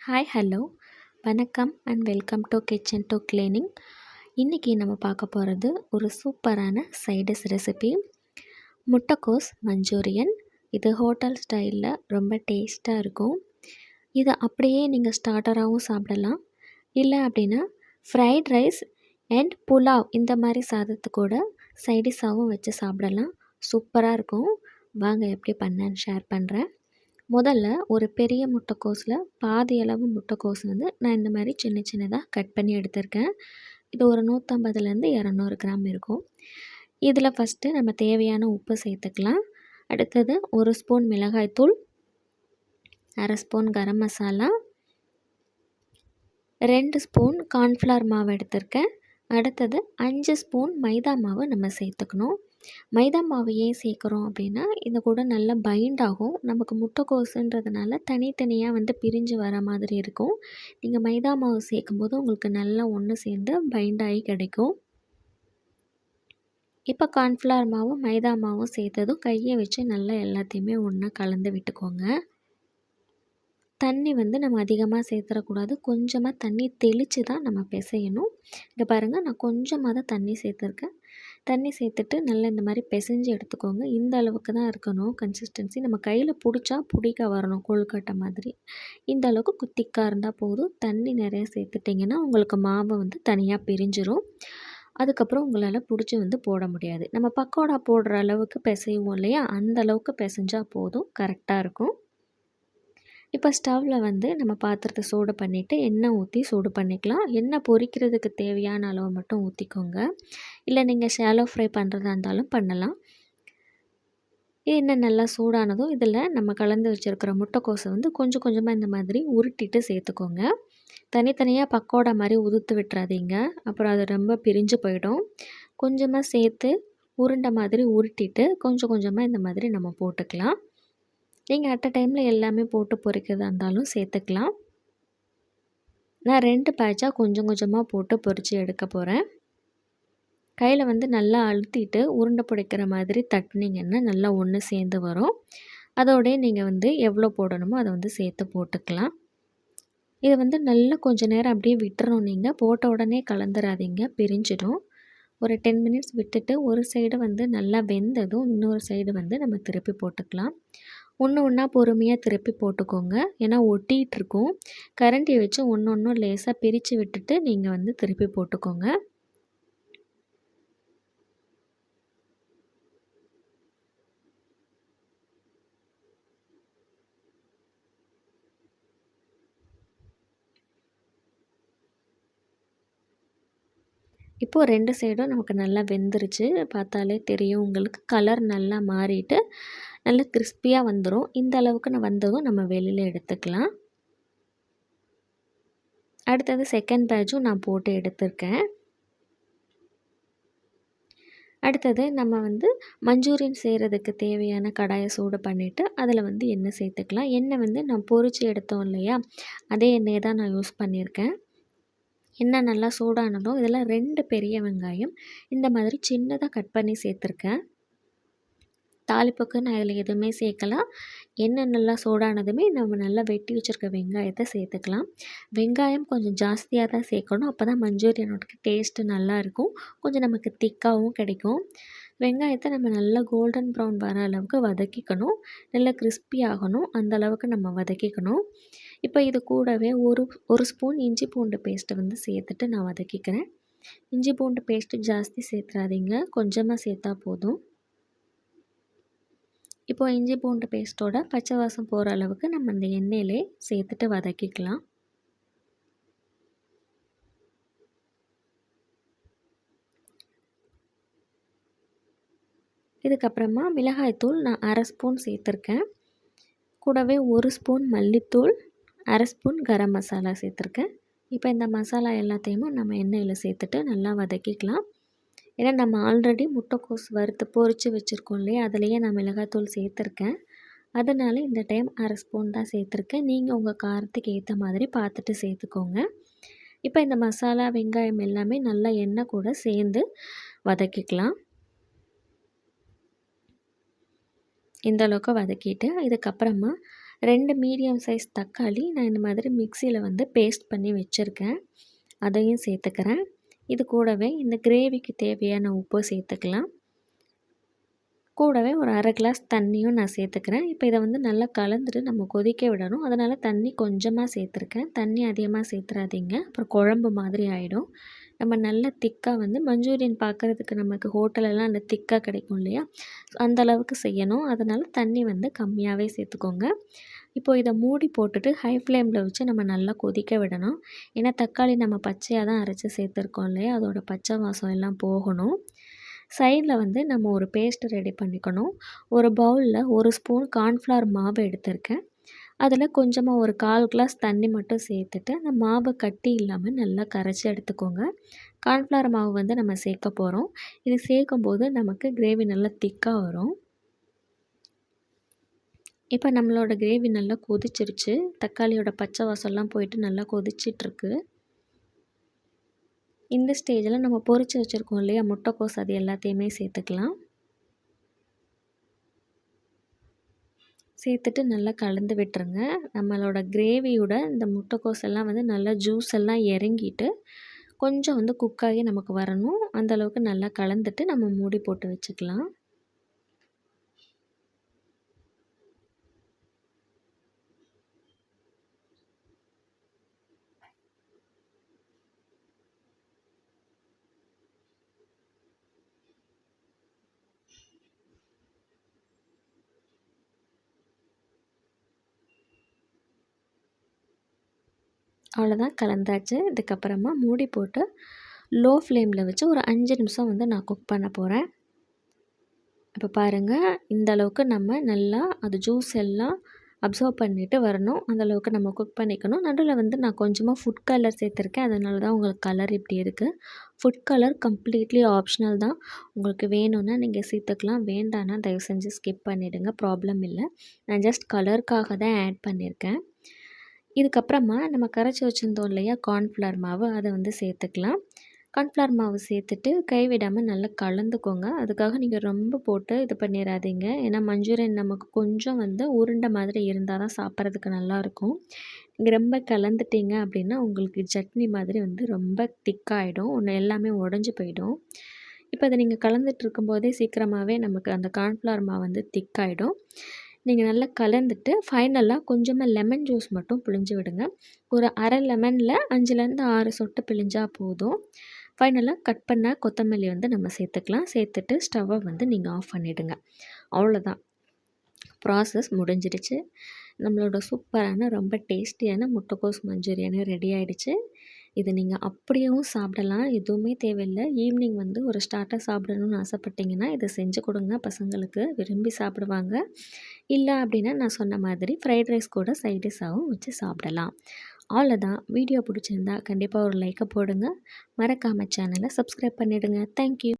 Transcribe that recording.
Hi hello வணக்கம் and welcome to kitchen to cleaning. இன்றைக்கி நம்ம பார்க்க போகிறது ஒரு சூப்பரான சைடிஷ் ரெசிபி, முட்டைக்கோஸ் மஞ்சூரியன். இது ஹோட்டல் ஸ்டைலில் ரொம்ப டேஸ்ட்டாக இருக்கும். இதை அப்படியே நீங்கள் ஸ்டார்டராகவும் சாப்பிடலாம், இல்லை அப்படின்னா ஃப்ரைட் ரைஸ் அண்ட் புலாவ் இந்த மாதிரி சாதத்து கூட சைடிஷாகவும் வச்சு சாப்பிடலாம். சூப்பராக இருக்கும். வாங்க எப்படி பண்ணேன்னு ஷேர் பண்ணுறேன். முதல்ல ஒரு பெரிய முட்டைக்கோஸில் பாதி அளவு முட்டைக்கோஸ் வந்து நான் இந்த மாதிரி சின்ன சின்னதாக கட் பண்ணி எடுத்திருக்கேன். இது ஒரு 150லேருந்து 200 கிராம் இருக்கும். இதில் ஃபஸ்ட்டு நம்ம தேவையான உப்பு சேர்த்துக்கலாம். அடுத்தது 1 ஸ்பூன் மிளகாய்த்தூள், 1/2 spoon garam masala, 2 spoon cornflour மாவு எடுத்திருக்கேன். அடுத்தது 5 ஸ்பூன் மைதா மாவு நம்ம சேர்த்துக்கணும். மைதா மாவு ஏன் சேர்க்குறோம் அப்படின்னா, இது கூட நல்லா பைண்ட் ஆகும். நமக்கு முட்டைக்கோஸுன்றதுனால தனித்தனியாக வந்து பிரிஞ்சு வர மாதிரி இருக்கும். நீங்கள் மைதா மாவு சேர்க்கும்போது உங்களுக்கு நல்லா ஒன்று சேர்ந்து பைண்ட் ஆகி கிடைக்கும். இப்போ கார்ன்ஃப்ளவர் மாவும் மைதா மாவும் சேர்த்ததும் கையை வச்சு நல்லா எல்லாத்தையுமே ஒன்றா கலந்து விட்டுக்கோங்க. தண்ணி வந்து நம்ம அதிகமாக சேர்த்துடக்கூடாது. கொஞ்சமாக தண்ணி தெளித்து தான் நம்ம பிசையணும். இங்கே பாருங்கள், நான் கொஞ்சமாக தான் தண்ணி சேர்த்துருக்கேன். தண்ணி சேர்த்துட்டு நல்லா இந்த மாதிரி பிசைஞ்சு எடுத்துக்கோங்க. இந்த அளவுக்கு தான் இருக்கணும் கன்சிஸ்டன்சி. நம்ம கையில் பிடிச்சா பிடிக்க வரணும், கொழுக்கட்டை மாதிரி. இந்த அளவுக்கு திக்காக இருந்தால் போதும். தண்ணி நிறைய சேர்த்துட்டிங்கன்னா உங்களுக்கு மாவு வந்து தனியாக பிரிஞ்சிரும். அதுக்கப்புறம் உங்களால் பிடிச்சி வந்து போட முடியாது. நம்ம பக்கோடா போடுற அளவுக்கு பிசைவோம் இல்லையா, அந்த அளவுக்கு பிசைஞ்சால் போதும், கரெக்டாக இருக்கும். இப்போ ஸ்டவ்வில் வந்து நம்ம பாத்திரத்தை சூடு பண்ணிவிட்டு எண்ணெய் ஊற்றி சூடு பண்ணிக்கலாம். எண்ணெய் பொரிக்கிறதுக்கு தேவையான அளவு மட்டும் ஊற்றிக்கோங்க. இல்லை நீங்கள் ஷாலோ ஃப்ரை பண்ணுறதா இருந்தாலும் பண்ணலாம். எண்ணெய் நல்லா சூடானதும் இதில் நம்ம கலந்து வச்சுருக்கிற முட்டைக்கோஸை வந்து கொஞ்சம் கொஞ்சமாக இந்த மாதிரி உருட்டிட்டு சேர்த்துக்கோங்க. தனித்தனியாக பக்கோடா மாதிரி உதுத்து விட்டுறாதீங்க, அப்புறம் அது ரொம்ப பிரிஞ்சு போயிடும். கொஞ்சமாக சேர்த்து உருண்டை மாதிரி உருட்டிட்டு கொஞ்சம் கொஞ்சமாக இந்த மாதிரி நம்ம போட்டுக்கலாம். நீங்கள் அட் அ டைமில் எல்லாமே போட்டு பொரிக்கிறதா இருந்தாலும் சேர்த்துக்கலாம். நான் 2 பேட்சாக கொஞ்சம் கொஞ்சமாக போட்டு பொரித்து எடுக்க போகிறேன். கையில் வந்து நல்லா அழுத்திட்டு உருண்டை பிடிக்கிற மாதிரி தட்டினீங்கன்னா நல்லா ஒன்று சேர்ந்து வரும். அதோடய நீங்கள் வந்து எவ்வளோ போடணுமோ அதை வந்து சேர்த்து போட்டுக்கலாம். இதை வந்து நல்லா கொஞ்சம் நேரம் அப்படியே விட்டுறணும். நீங்கள் போட்ட உடனே கலந்துடாதீங்க, பிரிஞ்சிடும். ஒரு 10 மினிட்ஸ் விட்டுட்டு ஒரு சைடு வந்து நல்லா வெந்ததும் இன்னொரு சைடு வந்து நம்ம திருப்பி போட்டுக்கலாம். ஒன்று ஒன்றா பொறுமையாக திருப்பி போட்டுக்கோங்க, ஏன்னா ஒட்டிகிட்ருக்கும். கரண்டியை வச்சு ஒன்று ஒன்றும் லேசாக பிரித்து விட்டுட்டு நீங்கள் வந்து திருப்பி போட்டுக்கோங்க. இப்போது 2 சைடும் நமக்கு நல்லா வெந்துருச்சு. பார்த்தாலே தெரியும் உங்களுக்கு. கலர் நல்லா மாறிட்டு நல்லா கிறிஸ்பியாக வந்துடும். இந்த அளவுக்கு வந்ததும் நம்ம வெளியில் எடுத்துக்கலாம். அடுத்தது செகண்ட் பேட்சும் நான் போட்டு எடுத்திருக்கேன். அடுத்தது நம்ம வந்து மஞ்சூரியன் செய்கிறதுக்கு தேவையான கடாயை சூடு பண்ணிவிட்டு அதில் வந்து எண்ணெய் சேர்த்துக்கலாம். எண்ணெய் வந்து நான் பொரித்து எடுத்தோம் இல்லையா, அதே எண்ணெயை தான் நான் யூஸ் பண்ணியிருக்கேன். எண்ணெய் நல்லா சூடானதும் இதில் 2 பெரிய வெங்காயம் இந்த மாதிரி சின்னதாக கட் பண்ணி சேர்த்துருக்கேன். தாளிப்புக்கு நான் இதில் எதுவுமே சேர்க்கலாம். எண்ணெய் நல்லா சூடானதுமே நம்ம நல்லா வெட்டி வச்சுருக்க வெங்காயத்தை சேர்த்துக்கலாம். வெங்காயம் கொஞ்சம் ஜாஸ்தியாக தான் சேர்க்கணும், அப்போ தான் மஞ்சூரியனோட டேஸ்ட்டு நல்லாயிருக்கும். கொஞ்சம் நமக்கு திக்காகவும் கிடைக்கும். வெங்காயத்தை நம்ம நல்லா கோல்டன் ப்ரௌன் வர அளவுக்கு வதக்கிக்கணும். நல்லா கிறிஸ்பி ஆகணும், அந்த அளவுக்கு நம்ம வதக்கிக்கணும். இப்போ இது கூடவே ஒரு ஸ்பூன் இஞ்சி பூண்டு பேஸ்ட்டை வந்து சேர்த்துட்டு நான் வதக்கிக்கிறேன். இஞ்சி பூண்டு பேஸ்ட்டு ஜாஸ்தி சேர்த்துறாதீங்க, கொஞ்சமாக சேர்த்தா போதும். இப்போ இஞ்சி பூண்டு பேஸ்ட்டோட பச்சை வாசம் போகிற அளவுக்கு நம்ம இந்த எண்ணெயிலே சேர்த்துட்டு வதக்கிக்கலாம். இதுக்கப்புறமா மிளகாய்த்தூள் நான் 1/2 ஸ்பூன் சேர்த்துருக்கேன். கூடவே 1 ஸ்பூன் மல்லித்தூள், 1/2 ஸ்பூன் கரம் மசாலா சேர்த்துருக்கேன். இப்போ இந்த மசாலா எல்லாத்தையுமே நம்ம எண்ணெயில் சேர்த்துட்டு நல்லா வதக்கிக்கலாம். ஏன்னா நம்ம ஆல்ரெடி முட்டைக்கோஸ் வறுத்து பொரித்து வச்சுருக்கோம் இல்லையா, அதுலேயே நான் மிளகாய்த்தூள் சேர்த்துருக்கேன். அதனால் இந்த டைம் 1/2 ஸ்பூன் தான் சேர்த்துருக்கேன். நீங்கள் உங்கள் காரத்துக்கு ஏற்ற மாதிரி பார்த்துட்டு சேர்த்துக்கோங்க. இப்போ இந்த மசாலா வெங்காயம் எல்லாமே நல்லா எண்ணெய் கூட சேர்ந்து வதக்கிக்கலாம். இந்த அளவுக்கு வதக்கிட்டு இதுக்கப்புறமா 2 மீடியம் சைஸ் தக்காளி நான் இந்த மாதிரி மிக்சியில் வந்து பேஸ்ட் பண்ணி வச்சுருக்கேன். அதையும் சேர்த்துக்கிறேன். இது கூடவே இந்த கிரேவிக்கு தேவையான உப்பு சேர்த்துக்கலாம். கூடவே ஒரு 1/2 கிளாஸ் தண்ணியும் நான் சேர்த்துக்கிறேன். இப்போ இதை வந்து நல்லா கலந்துட்டு நம்ம கொதிக்க விடணும். அதனால் தண்ணி கொஞ்சமாக சேர்த்துருக்கேன். தண்ணி அதிகமாக சேர்த்துறாதீங்க. அப்புறம் குழம்பு மாதிரி ஆகிடும். நம்ம நல்லா திக்காக வந்து மஞ்சூரியன் பார்க்குறதுக்கு நமக்கு ஹோட்டலெல்லாம் அந்த திக்காக கிடைக்கும் இல்லையா, அந்த அளவுக்கு செய்யணும். அதனால் தண்ணி வந்து கம்மியாகவே சேர்த்துக்கோங்க. இப்போது இதை மூடி போட்டுட்டு ஹை ஃப்ளேமில் வச்சு நம்ம நல்லா கொதிக்க விடணும். ஏன்னா தக்காளி நம்ம பச்சையாக தான் அரைச்சி சேர்த்துருக்கோம் இல்லையா, அதோட பச்சை வாசம் எல்லாம் போகணும். சைடில் வந்து நம்ம ஒரு பேஸ்ட் ரெடி பண்ணிக்கணும். ஒரு பவுலில் 1 ஸ்பூன் கார்ன்ஃப்ளவர் மாவு எடுத்திருக்கேன். அதில் கொஞ்சமாக ஒரு 1/4 கிளாஸ் தண்ணி மட்டும் சேர்த்துட்டு அந்த மாவை கட்டி இல்லாமல் நல்லா கரைச்சி எடுத்துக்கோங்க. கார்ன்ஃப்ளவர் மாவு வந்து நம்ம சேர்க்க போகிறோம். இது சேர்க்கும்போது நமக்கு கிரேவி நல்லா திக்காக வரும். இப்போ நம்மளோட கிரேவி நல்லா கொதிச்சிருச்சு. தக்காளியோட பச்சை வாசம்லாம் போயிட்டு நல்லா கொதிச்சிட்ருக்கு. இந்த ஸ்டேஜில் நம்ம பொரிச்சு வச்சுருக்கோம் இல்லையா முட்டைக்கோஸ், அது எல்லாத்தையுமே சேர்த்துக்கலாம். சேர்த்துட்டு நல்லா கலந்து விட்டுருங்க. நம்மளோட கிரேவியோட இந்த முட்டைக்கோஸ் எல்லாம் வந்து நல்லா ஜூஸ் எல்லாம் இறங்கிட்டு கொஞ்சம் வந்து குக்காகி நமக்கு வரணும். அந்தளவுக்கு நல்லா கலந்துட்டு நம்ம மூடி போட்டு வச்சுக்கலாம். அவ்வளோதான், கலந்தாச்சு. இதுக்கப்புறமா மூடி போட்டு லோ ஃப்ளேமில் வச்சு ஒரு 5 நிமிஷம் வந்து நான் குக் பண்ண போகிறேன். இப்போ பாருங்கள், இந்த அளவுக்கு நம்ம நல்லா அது ஜூஸ் எல்லாம் அப்சர்வ் பண்ணிவிட்டு வரணும். அந்தளவுக்கு நம்ம குக் பண்ணிக்கணும். நடுவில் வந்து நான் கொஞ்சமாக ஃபுட் கலர் சேர்த்துருக்கேன். அதனால தான் உங்களுக்கு கலர் இப்படி இருக்குது. ஃபுட் கலர் கம்ப்ளீட்லி ஆப்ஷனல் தான். உங்களுக்கு வேணும்னா நீங்கள் சேர்த்துக்கலாம். வேண்டான்னா தயவு செஞ்சு ஸ்கிப் பண்ணிவிடுங்க. ப்ராப்ளம் இல்லை. நான் ஜஸ்ட் கலருக்காக தான் ஆட் பண்ணியிருக்கேன். இதுக்கப்புறமா நம்ம கரைச்சி வச்சுருந்தோம் இல்லையா கார்ன்ஃப்ளவர் மாவு, அதை வந்து சேர்த்துக்கலாம். கார்ன்ஃப்ளவர் மாவு சேர்த்துட்டு கைவிடாமல் நல்லா கலந்துக்கோங்க. அதுக்காக நீங்கள் ரொம்ப போட்டு இது பண்ணிடாதீங்க. ஏன்னா மஞ்சூரியன் நமக்கு கொஞ்சம் வந்து உருண்டை மாதிரி இருந்தால் தான் சாப்பிட்றதுக்கு நல்லாயிருக்கும். நீங்கள் ரொம்ப கலந்துட்டீங்க அப்படின்னா உங்களுக்கு சட்னி மாதிரி வந்து ரொம்ப திக்காகிடும். ஒன்று எல்லாமே உடஞ்சி போயிடும். இப்போ அதை நீங்கள் கலந்துட்டு இருக்கும்போதே சீக்கிரமாகவே நமக்கு அந்த கார்ன்ஃப்ளவர் மாவு வந்து திக்காகிடும். நீங்கள் நல்லா கலந்துட்டு ஃபைனலாக கொஞ்சமாக லெமன் ஜூஸ் மட்டும் பிழிஞ்சு விடுங்க. ஒரு அரை லெமனில் 5லேருந்து 6 சொட்டு பிழிஞ்சா போதும். ஃபைனலாக கட் பண்ண கொத்தமல்லி வந்து நம்ம சேர்த்துக்கலாம். சேர்த்துட்டு ஸ்டவ்வை வந்து நீங்கள் ஆஃப் பண்ணிவிடுங்க. அவ்வளோதான், ப்ராசஸ் முடிஞ்சிடுச்சு. நம்மளோட சூப்பரான ரொம்ப டேஸ்டியான முட்டைக்கோஸ் மஞ்சூரியன் ரெடி ஆகிடுச்சு. இது நீங்கள் அப்படியும் சாப்பிடலாம், எதுவுமே தேவையில்லை. ஈவினிங் வந்து ஒரு ஸ்டார்ட்டர் சாப்பிடணும்னு ஆசைப்பட்டீங்கன்னா இதை செஞ்சு கொடுங்க, பசங்களுக்கு விரும்பி சாப்பிடுவாங்க. இல்லை அப்படின்னா நான் சொன்ன மாதிரி ஃப்ரைட் ரைஸ் கூட சைட் டிஷ்ஷாகவும் வச்சு சாப்பிடலாம். அவ்வளோதான். வீடியோ பிடிச்சிருந்தா கண்டிப்பாக ஒரு லைக்கை போடுங்க. மறக்காமல் சேனலை சப்ஸ்கிரைப் பண்ணிவிடுங்க. தேங்க்யூ.